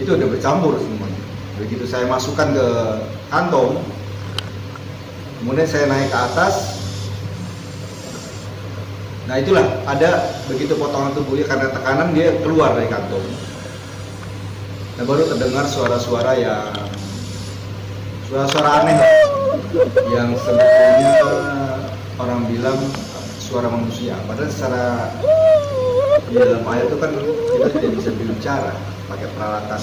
itu udah bercampur semuanya. Begitu saya masukkan ke kantong, kemudian saya naik ke atas. Nah itulah, ada begitu potongan tubuhnya karena tekanan dia keluar dari kantong. Nah baru terdengar suara-suara aneh yang sebetulnya orang bilang suara manusia. Padahal secara di dalam ayat itu kan kita tidak bisa berbicara pakai peralatan